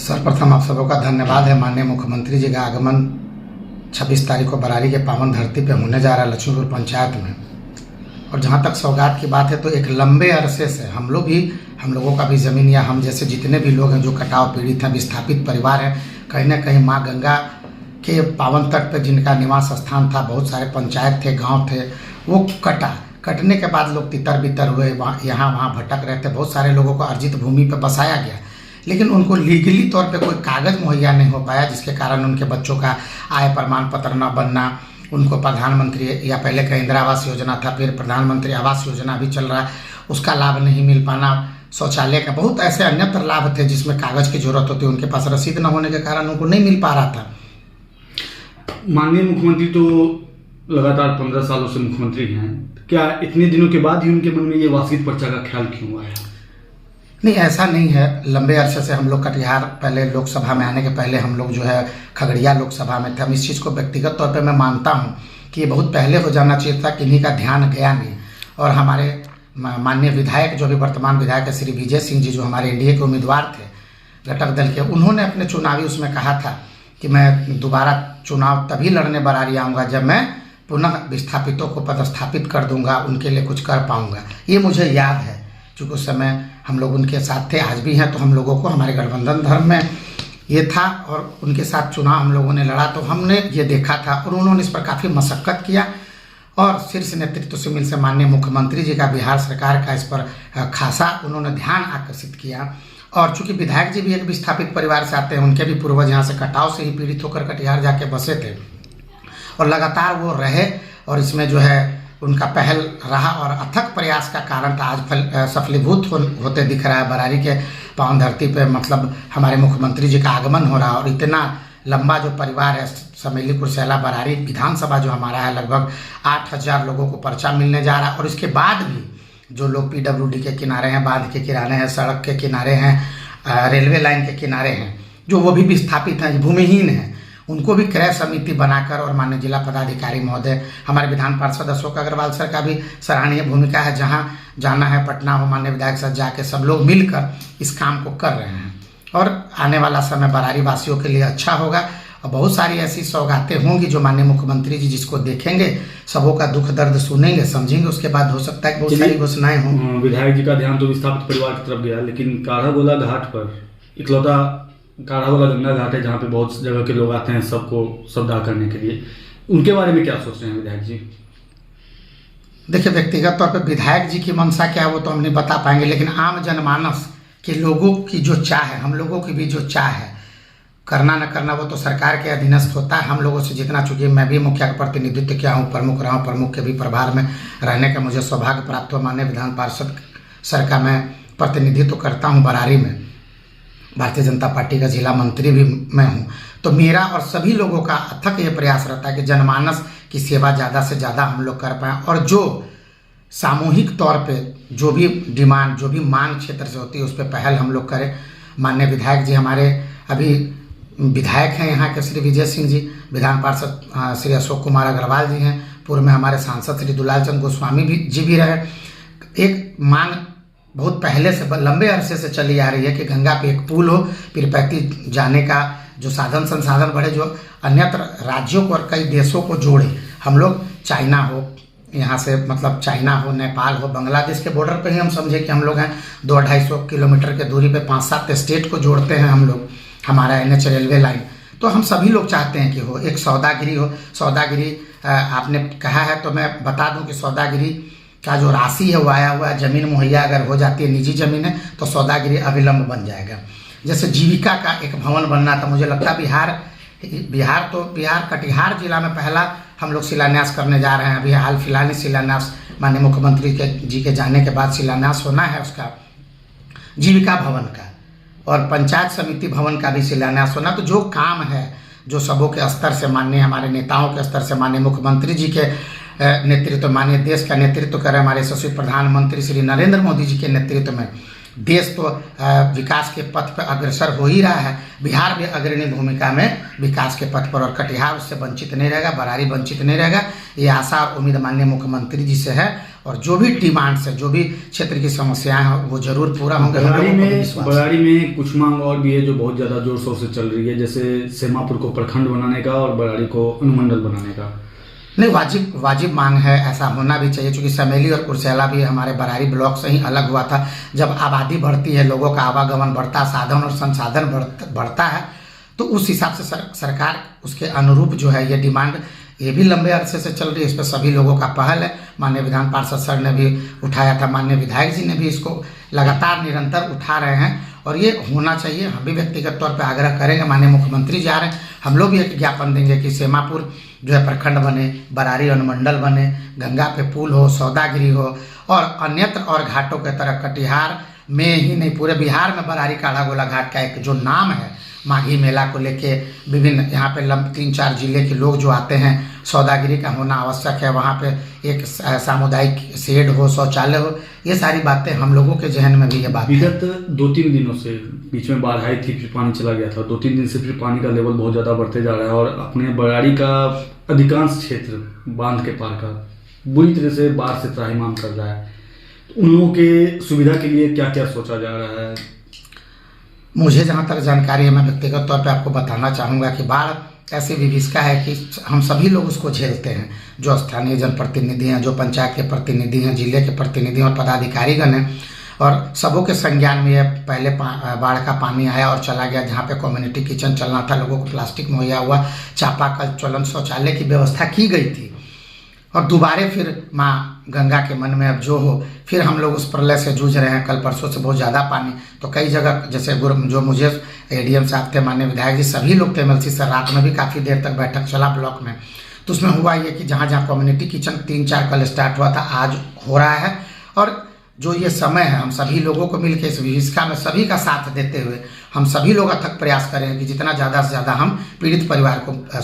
सर्वप्रथम आप सबों का धन्यवाद है। माननीय मुख्यमंत्री जी का आगमन 26 तारीख को बरारी के पावन धरती पे होने जा रहा है लक्ष्मीपुर पंचायत में। और जहाँ तक सौगात की बात है तो एक लंबे अरसे से हम लोगों का भी ज़मीन या हम जैसे जितने भी लोग हैं जो कटाव पीड़ित हैं, विस्थापित परिवार हैं, कहीं ना कहीं माँ गंगा के पावन तट पर जिनका निवास स्थान था, बहुत सारे पंचायत थे, गाँव थे, वो कटने के बाद लोग तितर बितर हुए, यहाँ वहाँ भटक रहे थे। बहुत सारे लोगों को अर्जित भूमि पर बसाया गया, लेकिन उनको लीगली तौर पे कोई कागज़ मुहैया नहीं हो पाया, जिसके कारण उनके बच्चों का आय प्रमाण पत्र न बनना, उनको प्रधानमंत्री या पहले का इंदिरा आवास योजना था, फिर प्रधानमंत्री आवास योजना भी चल रहा है, उसका लाभ नहीं मिल पाना, शौचालय का बहुत ऐसे अन्यत्र लाभ थे जिसमें कागज़ की जरूरत होती, उनके पास रसीद न होने के कारण उनको नहीं मिल पा रहा था। माननीय मुख्यमंत्री तो लगातार 15 सालों से मुख्यमंत्री हैं, क्या इतने दिनों के बाद ही उनके मन में ये वार्षिक पर्चा का ख्याल क्यों आया? नहीं, ऐसा नहीं है। लंबे अरसे से हम लोग कटिहार, पहले लोकसभा में आने के पहले हम लोग जो है खगड़िया लोकसभा में थे। हम इस चीज़ को व्यक्तिगत तौर पे मैं मानता हूँ कि ये बहुत पहले हो जाना चाहिए था, किन्हीं का ध्यान गया नहीं। और हमारे माननीय विधायक, जो भी वर्तमान विधायक है श्री विजय सिंह जी, जो हमारे एनडीए के उम्मीदवार थे घटक दल के, उन्होंने अपने चुनावी उसमें कहा था कि मैं दोबारा चुनाव तभी लड़ने बरारी आऊँगा जब मैं पुनः विस्थापितों को पदस्थापित कर दूंगा, उनके लिए कुछ कर पाऊँगा। ये मुझे याद है, चूँकि उस समय हम लोग उनके साथ थे, आज भी हैं। तो हम लोगों को हमारे गठबंधन धर्म में ये था और उनके साथ चुनाव हम लोगों ने लड़ा, तो हमने ये देखा था और उन्होंने इस पर काफ़ी मशक्क़त किया और शीर्ष नेतृत्व से मिल से माननीय मुख्यमंत्री जी का, बिहार सरकार का इस पर खासा उन्होंने ध्यान आकर्षित किया। और चूँकि विधायक जी भी एक विस्थापित परिवार से आते हैं, उनके भी पूर्वज यहाँ से कटाव से ही पीड़ित होकर कटिहार जाके बसे थे और लगातार वो रहे, और इसमें जो है उनका पहल रहा और अथक प्रयास का कारण था आज सफलीभूत होते दिख रहा है बरारी के पावन धरती पे। मतलब हमारे मुख्यमंत्री जी का आगमन हो रहा है और इतना लंबा जो परिवार है, समेली कुर्सेला बरारी विधानसभा जो हमारा है, लगभग 8000 लोगों को पर्चा मिलने जा रहा है। और इसके बाद भी जो लोग पीडब्ल्यूडी के किनारे हैं, बांध के किनारे हैं, सड़क के किनारे हैं, रेलवे लाइन के किनारे हैं, जो वो भी विस्थापित हैं, भूमिहीन हैं, उनको भी क्रय समिति बनाकर, और माननीय जिला पदाधिकारी महोदय, हमारे विधान पार्षद अशोक अग्रवाल सर का भी सराहनीय भूमिका है। जहां जाना है पटना हो, माननीय विधायक सर जाके सब लोग मिलकर इस काम को कर रहे हैं और आने वाला समय बरारी वासियों के लिए अच्छा होगा। और बहुत सारी ऐसी सौगातें होंगी जो माननीय मुख्यमंत्री जी जिसको देखेंगे, सबों का दुख दर्द सुनेंगे, समझेंगे, उसके बाद हो सकता है कि बहुत सारी घोषणाएं हों। विधायक जी का ध्यान तो विस्थापित परिवार की तरफ गया, लेकिन काढ़ागोला घाट पर इकलौता काढ़ागोला गंगा घाट है जहाँ पे बहुत जगह के लोग आते हैं सबको श्रद्धा करने के लिए, उनके बारे में क्या सोच रहे हैं विधायक जी? देखिए, व्यक्तिगत तौर पे विधायक जी की मंशा क्या है वो तो हम नहीं बता पाएंगे, लेकिन आम जनमानस के लोगों की जो चाह है, हम लोगों की भी जो चाह है, करना न करना वो तो सरकार के अधीनस्थ होता है। हम लोगों से जितना, चूंकि मैं भी मुखिया का प्रतिनिधित्व किया हूँ, प्रमुख रहा हूँ, प्रमुख के भी प्रभार में रहने का मुझे सौभाग्य प्राप्त हुआ। माननीय विधान पार्षद सर का मैं प्रतिनिधित्व करता हूँ बरारी में, भारतीय जनता पार्टी का जिला मंत्री भी मैं हूँ। तो मेरा और सभी लोगों का अथक ये प्रयास रहता है कि जनमानस की सेवा ज़्यादा से ज़्यादा हम लोग कर पाएँ, और जो सामूहिक तौर पे जो भी डिमांड, जो भी मांग क्षेत्र से होती है, उस पर पहल हम लोग करें। माननीय विधायक जी हमारे अभी विधायक हैं यहाँ के श्री विजय सिंह जी, विधान पार्षद श्री अशोक कुमार अग्रवाल जी हैं, पूर्व में हमारे सांसद श्री दुलाल चंद गोस्वामी जी भी रहे। एक मांग बहुत पहले से, लंबे अरसे से चली आ रही है कि गंगा पे एक पुल हो, पीरपैंती जाने का जो साधन संसाधन बढ़े, जो अन्यत्र राज्यों को और कई देशों को जोड़े। हम लोग चाइना हो, यहाँ से मतलब चाइना हो, नेपाल हो, बांग्लादेश के बॉर्डर पे ही हम समझे कि हम लोग हैं, 200-250 किलोमीटर के दूरी पे 5-7 स्टेट को जोड़ते हैं हम लोग, हमारा NH रेलवे लाइन। तो हम सभी लोग चाहते हैं कि हो, एक सौदागिरी हो। सौदागिरी आपने कहा है तो मैं बता दूं कि सौदागिरी का जो राशि है वो आया हुआ है, ज़मीन मुहैया अगर हो जाती है, निजी ज़मीन है, तो सौदागिरी अविलंब बन जाएगा। जैसे जीविका का एक भवन बनना था, मुझे लगता है बिहार कटिहार जिला में पहला हम लोग शिलान्यास करने जा रहे हैं। अभी हाल फिलहाल ही शिलान्यास माननीय मुख्यमंत्री जी के जाने के बाद शिलान्यास होना है उसका, जीविका भवन का, और पंचायत समिति भवन का भी शिलान्यास होना। तो जो काम है, जो सबों के स्तर से, माननीय हमारे नेताओं के स्तर से, माननीय मुख्यमंत्री जी के नेतृत्व, माननीय देश का नेतृत्व कर रहे हमारे यशस्वी प्रधानमंत्री श्री नरेंद्र मोदी जी के नेतृत्व में, देश तो विकास के पथ पर अग्रसर हो ही रहा है। बिहार भी अग्रणी भूमिका में विकास के पथ पर, और कटिहार उससे वंचित नहीं रहेगा, बरारी वंचित नहीं रहेगा। ये आशा और उम्मीद माननीय मुख्यमंत्री जी से है और जो भी डिमांड्स है, जो भी क्षेत्र की समस्याएं हैं, वो जरूर पूरा होंगे। बराड़ी में कुछ मांग और भी है जो बहुत ज़्यादा जोर शोर से चल रही है, जैसे सेमापुर को प्रखंड बनाने का और बराड़ी को अनुमंडल बनाने का। नहीं, वाजिब मांग है, ऐसा होना भी चाहिए, क्योंकि समेली और कुर्सेला भी हमारे बरारी ब्लॉक से ही अलग हुआ था। जब आबादी बढ़ती है, लोगों का आवागमन बढ़ता, साधन और संसाधन बढ़ता है, तो उस हिसाब से सरकार उसके अनुरूप जो है ये डिमांड ये भी लंबे अरसे से चल रही है। इस पर सभी लोगों का पहल है। माननीय विधान पार्षद सर ने भी उठाया था, माननीय विधायक जी ने भी इसको लगातार निरंतर उठा रहे हैं और ये होना चाहिए। हम भी व्यक्तिगत तौर पर आग्रह करेंगे, माननीय मुख्यमंत्री जा रहे हैं, हम लोग भी एक ज्ञापन देंगे कि सेमापुर जो है प्रखंड बने, बरारी अनुमंडल बने, गंगा पे पुल हो, सौदागिरी हो और अन्यत्र और घाटों के तरह कटिहार में ही नहीं पूरे बिहार में बरारी काढ़ा गोला घाट का एक जो नाम है, माघी मेला को लेके विभिन्न यहाँ पे 3-4 जिले के लोग जो आते हैं, सौदागिरी का होना आवश्यक है, वहाँ पे एक सामुदायिक शेड हो, शौचालय हो, ये सारी बातें हम लोगों के जहन में भी ये बात। विगत 2-3 दिनों से बीच में बाढ़ आई थी, फिर पानी चला गया था, 2-3 दिन से फिर पानी का लेवल बहुत ज़्यादा बढ़ते जा रहा है और अपने बराड़ी का अधिकांश क्षेत्र बांध के पार का बुरी तरह से बाढ़ से त्राहिमाम कर रहा है। उन लोगों के सुविधा के लिए क्या क्या सोचा जा रहा है? मुझे जहाँ तक जानकारी है, मैं व्यक्तिगत तौर पे आपको बताना चाहूँगा कि बाढ़ ऐसी विभीषिका है कि हम सभी लोग उसको झेलते हैं, जो स्थानीय जनप्रतिनिधि हैं, जो पंचायत के प्रतिनिधि हैं, जिले के प्रतिनिधि और पदाधिकारीगण हैं, और सबों के संज्ञान में है। पहले बाढ़ का पानी आया और चला गया, जहाँ पे कम्युनिटी किचन चलना था, लोगों को प्लास्टिक मुहैया हुआ, चापाकल ज्वलन शौचालय की व्यवस्था की गई थी, और दोबारे फिर माँ गंगा के मन में अब जो हो, फिर हम लोग उस प्रलय से जूझ रहे हैं। कल परसों से बहुत ज़्यादा पानी, तो कई जगह जैसे जो मुझे एडीएम साहब थे, माननीय विधायक जी, सभी लोग थे, एमएलसी सर, रात में भी काफ़ी देर तक बैठक चला ब्लॉक में। तो उसमें हुआ ये कि जहाँ जहाँ कम्युनिटी किचन 3-4 कल स्टार्ट हुआ था, आज हो रहा है। और जो ये समय है, हम सभी लोगों को मिलकर इस विभीषिका में सभी का साथ देते हुए हम सभी लोग अथक प्रयास करेंगे कि जितना ज़्यादा से ज़्यादा हम पीड़ित परिवार को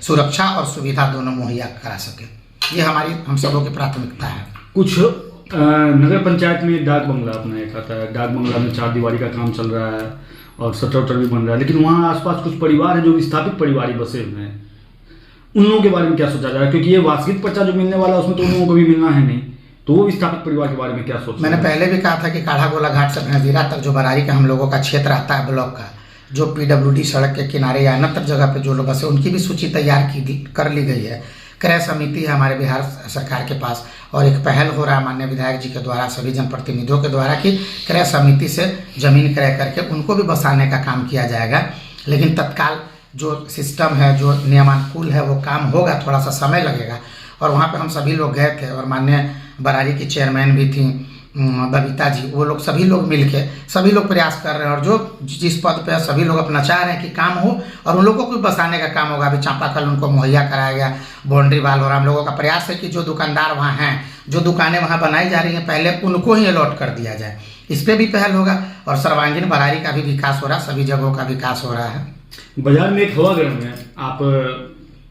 सुरक्षा और सुविधा दोनों मुहैया करा सकें। ये हमारी हम सबों की प्राथमिकता है। कुछ नगर पंचायत में डाक बंगला अपना एक आता है, डाक बंगला में 4 दीवारी का काम चल रहा है और शटर भी बन रहा है, लेकिन वहाँ आसपास कुछ परिवार है जो विस्थापित परिवार ही बसे हुए हैं। उन लोगों के बारे में क्या सोचा जा रहा है? क्योंकि ये वार्षिक पर्चा जो मिलने वाला है उसमें तो उन लोगों को भी मिलना है नहीं, तो वो विस्थापित परिवार के बारे में क्या सोचा? मैंने पहले भी कहा था कि काढ़ा गोला घाट से भैंसदीरा तक जो बरारी का हम लोगों का क्षेत्र आता है ब्लॉक का, जो PWD सड़क के किनारे या अन्यत्र जगह पे जो लोग बसे, उनकी भी सूची तैयार कर ली गई है। क्रय समिति है हमारे बिहार सरकार के पास, और एक पहल हो रहा है माननीय विधायक जी के द्वारा, सभी जनप्रतिनिधियों के द्वारा, कि क्रय समिति से जमीन क्रय करके उनको भी बसाने का काम किया जाएगा। लेकिन तत्काल जो सिस्टम है, जो नियमानुकूल है, वो काम होगा, थोड़ा सा समय लगेगा। और वहाँ पे हम सभी लोग गए थे और माननीय बरारी की चेयरमैन भी थी बबीता जी, वो लोग सभी लोग मिलके सभी लोग प्रयास कर रहे हैं, और जो जिस पद पे सभी लोग अपना चाह रहे हैं कि काम हो और उन लोगों को भी बसाने का काम होगा। अभी चापाकल उनको मुहैया कराया गया, बाउंड्री वाल, और हम लोगों का प्रयास है कि जो दुकानदार वहाँ हैं, जो दुकानें वहाँ बनाई जा रही हैं, पहले उनको ही अलॉट कर दिया जाए। इस पर भी पहल होगा और सर्वांगीण बरारी का भी विकास हो रहा है, सभी जगहों का विकास हो रहा है। बाजार में एक हवा गर्म है, आप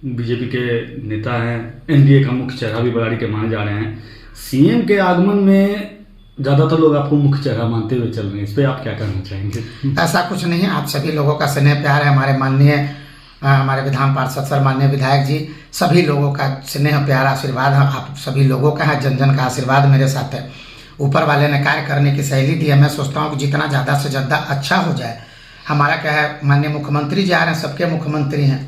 बीजेपी के नेता हैं, एनडीए का मुख्य चेहरा भी बरारी के माने जा रहे हैं, सीएम के आगमन में ज़्यादातर लोग आपको मुख्य चेहरा मानते हुए चल रहे हैं, इस पर आप क्या कहना चाहेंगे? ऐसा कुछ नहीं है, आप सभी लोगों का स्नेह प्यार है, हमारे माननीय हमारे विधान पार्षद सर, माननीय विधायक जी, सभी लोगों का स्नेह प्यार आशीर्वाद आप सभी लोगों का है, जन जन का आशीर्वाद मेरे साथ है। ऊपर वाले ने कार्य करने की शैली दी है, मैं सोचता हूँ कि जितना ज़्यादा से ज़्यादा अच्छा हो जाए। हमारा क्या है, माननीय मुख्यमंत्री जी आ रहे हैं, सबके मुख्यमंत्री हैं,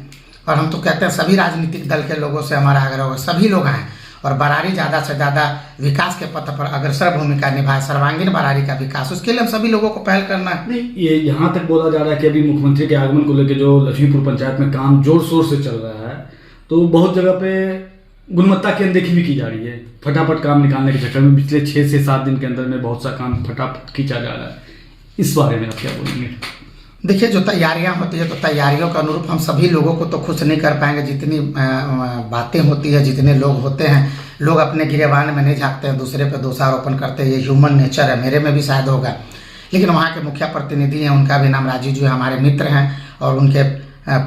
और हम तो कहते हैं सभी राजनीतिक दल के लोगों से हमारा आग्रह होगा, सभी लोग आएँ और बरारी ज़्यादा से ज़्यादा विकास के पथ पर अग्रसर भूमिका निभाए, सर्वांगीण बरारी का विकास, उसके लिए हम सभी लोगों को पहल करना है। नहीं, ये यहाँ तक बोला जा रहा है कि अभी मुख्यमंत्री के आगमन को लेकर जो लक्ष्मीपुर पंचायत में काम जोर शोर से चल रहा है, तो बहुत जगह पे गुणवत्ता की अनदेखी भी की जा रही है। फटाफट काम निकालने के चक्कर में पिछले 6 से 7 दिन के अंदर में बहुत सा काम फटाफट खींचा जा रहा है, इस बारे में आप क्या बोलेंगे? देखिए, जो तैयारियां होती है, तो तैयारियों के अनुरूप हम सभी लोगों को तो खुश नहीं कर पाएंगे। जितनी बातें होती है, जितने लोग होते हैं, लोग अपने गिरेबान में नहीं झाँकते हैं, दूसरे पे दोषारोपण करते हैं, ये ह्यूमन नेचर है, मेरे में भी शायद होगा। लेकिन वहाँ के मुखिया प्रतिनिधि हैं, उनका भी नाम राजीव जी, हमारे मित्र हैं, और उनके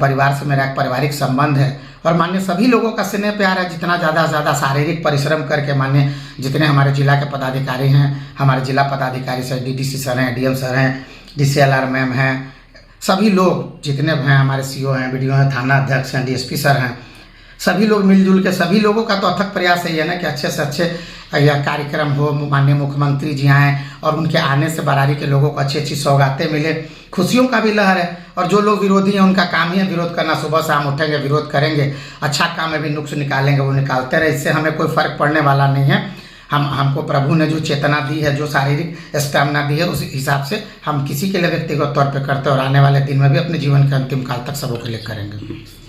परिवार से मेरा एक पारिवारिक संबंध है, और मान्य सभी लोगों का स्नेह प्यार है। जितना ज़्यादा से ज़्यादा शारीरिक परिश्रम करके मान्य जितने हमारे जिला के पदाधिकारी हैं, हमारे जिला पदाधिकारी सर, डीडीसी सर हैं, डीएम सर हैं, डीसीएलआर मैम हैं, सभी लोग जितने हैं, हमारे सीओ हैं, बीडीओ हैं, थाना अध्यक्ष हैं, डीएसपी सर हैं, सभी लोग मिलजुल के, सभी लोगों का तो अथक प्रयास है ना कि अच्छे से अच्छे यह कार्यक्रम हो, माननीय मुख्यमंत्री जी आएँ और उनके आने से बरारी के लोगों को अच्छी अच्छी सौगातें मिले, खुशियों का भी लहर है। और जो लोग विरोधी हैं उनका काम ही है विरोध करना, सुबह शाम उठेंगे विरोध करेंगे, अच्छा काम में भी नुक्स निकालेंगे, वो निकालते रहे, इससे हमें कोई फर्क पड़ने वाला नहीं है। हमको प्रभु ने जो चेतना दी है, जो शारीरिक स्टैमिना दी है, उस हिसाब से हम किसी के लिए व्यक्तिगत तौर पे करते हैं और आने वाले दिन में भी अपने जीवन के अंतिम काल तक सबों के लिए करेंगे।